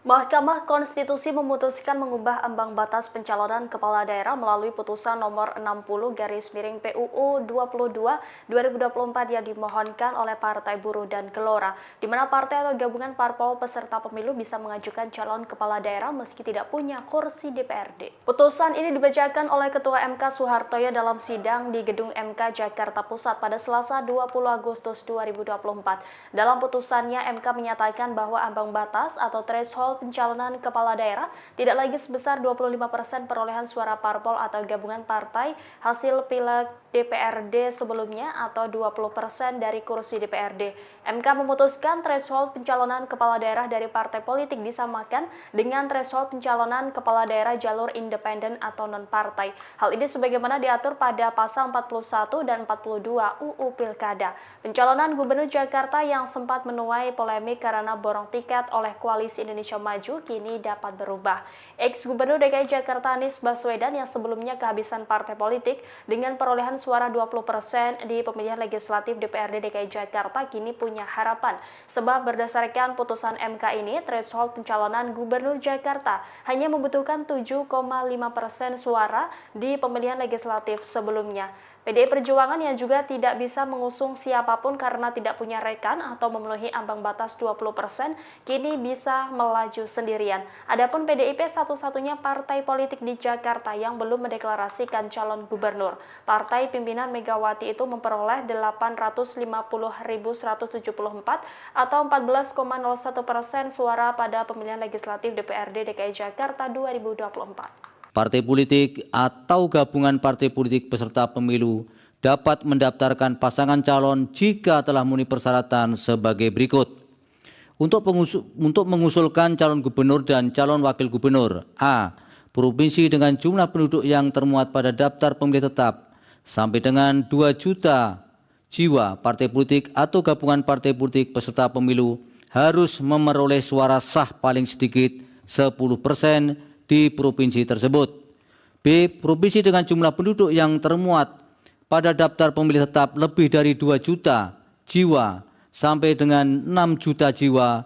Mahkamah Konstitusi memutuskan mengubah ambang batas pencalonan kepala daerah melalui putusan nomor 60/PUU 22/2024 yang dimohonkan oleh Partai Buruh dan Gelora, di mana partai atau gabungan parpol peserta pemilu bisa mengajukan calon kepala daerah meski tidak punya kursi DPRD. Putusan ini dibacakan oleh Ketua MK Soehartoyo dalam sidang di Gedung MK Jakarta Pusat pada Selasa 20 Agustus 2024. Dalam putusannya, MK menyatakan bahwa ambang batas atau threshold pencalonan kepala daerah tidak lagi sebesar 25% perolehan suara parpol atau gabungan partai hasil pileg DPRD sebelumnya atau 20% dari kursi DPRD. MK memutuskan threshold pencalonan kepala daerah dari partai politik disamakan dengan threshold pencalonan kepala daerah jalur independen atau non-partai. Hal ini sebagaimana diatur pada pasal 41 dan 42 UU Pilkada. Pencalonan Gubernur Jakarta yang sempat menuai polemik karena borong tiket oleh Koalisi Indonesia Maju kini dapat berubah. Ex-Gubernur DKI Jakarta Anies Baswedan yang sebelumnya kehabisan partai politik dengan perolehan suara 20% di pemilihan legislatif DPRD DKI Jakarta kini punya harapan. Sebab berdasarkan putusan MK ini, threshold pencalonan Gubernur Jakarta hanya membutuhkan 7,5% suara di pemilihan legislatif sebelumnya. PDI Perjuangan yang juga tidak bisa mengusung siapapun karena tidak punya rekan atau memenuhi ambang batas 20%, kini bisa melaju sendirian. Adapun PDIP satu-satunya partai politik di Jakarta yang belum mendeklarasikan calon gubernur. Partai pimpinan Megawati itu memperoleh 850.174 atau 14,01% suara pada pemilihan legislatif DPRD DKI Jakarta 2024. Partai politik atau gabungan partai politik peserta pemilu dapat mendaftarkan pasangan calon jika telah memenuhi persyaratan sebagai berikut. Untuk mengusulkan calon gubernur dan calon wakil gubernur: A. Provinsi dengan jumlah penduduk yang termuat pada daftar pemilih tetap sampai dengan 2 juta jiwa. Partai politik atau gabungan partai politik peserta pemilu harus memperoleh suara sah paling sedikit 10% di provinsi tersebut. B. Provinsi dengan jumlah penduduk yang termuat pada daftar pemilih tetap lebih dari 2 juta jiwa sampai dengan 6 juta jiwa.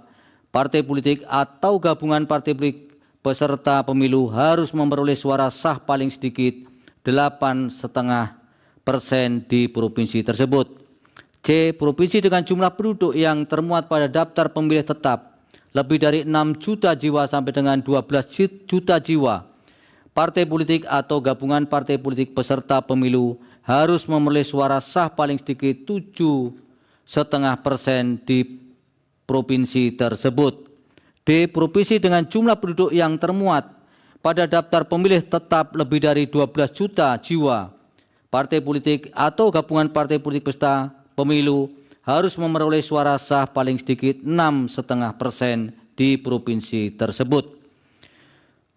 Partai politik atau gabungan partai politik peserta pemilu harus memperoleh suara sah paling sedikit 8,5% di provinsi tersebut. C. Provinsi dengan jumlah penduduk yang termuat pada daftar pemilih tetap lebih dari 6 juta jiwa sampai dengan 12 juta jiwa. Partai politik atau gabungan partai politik peserta pemilu harus memperoleh suara sah paling sedikit 7,5% di provinsi tersebut. D. Provinsi dengan jumlah penduduk yang termuat pada daftar pemilih tetap lebih dari 12 juta jiwa. Partai politik atau gabungan partai politik peserta pemilu harus memperoleh suara sah paling sedikit 6,5% di provinsi tersebut.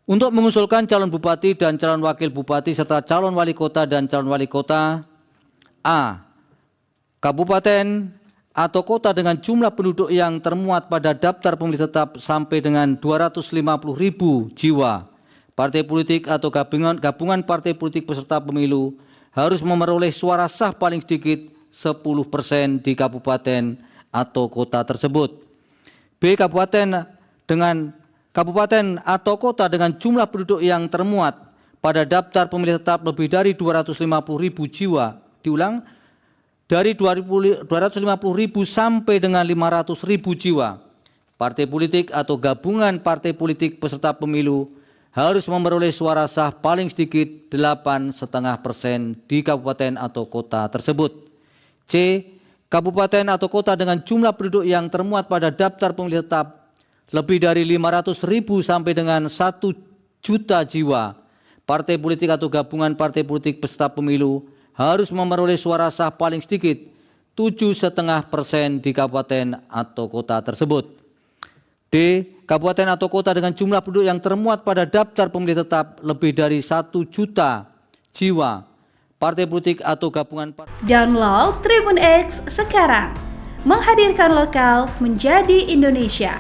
Untuk mengusulkan calon bupati dan calon wakil bupati serta calon wali kota dan calon wali kota: A. Kabupaten atau kota dengan jumlah penduduk yang termuat pada daftar pemilih tetap sampai dengan 250.000 jiwa. Partai politik atau gabungan partai politik peserta pemilu harus memperoleh suara sah paling sedikit 10% di kabupaten atau kota tersebut. B. Kabupaten atau kota dengan jumlah penduduk yang termuat pada daftar pemilih tetap lebih dari 250.000 jiwa. Diulang, dari 250.000 sampai dengan 500.000 jiwa. Partai politik atau gabungan partai politik peserta pemilu harus memperoleh suara sah paling sedikit 8,5% di kabupaten atau kota tersebut. C. Kabupaten atau kota dengan jumlah penduduk yang termuat pada daftar pemilih tetap lebih dari 500.000 sampai dengan 1 juta jiwa. Partai politik atau gabungan partai politik peserta pemilu harus memperoleh suara sah paling sedikit 7,5% di kabupaten atau kota tersebut. D. Kabupaten atau kota dengan jumlah penduduk yang termuat pada daftar pemilih tetap lebih dari 1 juta jiwa. Partai politik atau gabungan Download Tribun X sekarang, menghadirkan lokal menjadi Indonesia.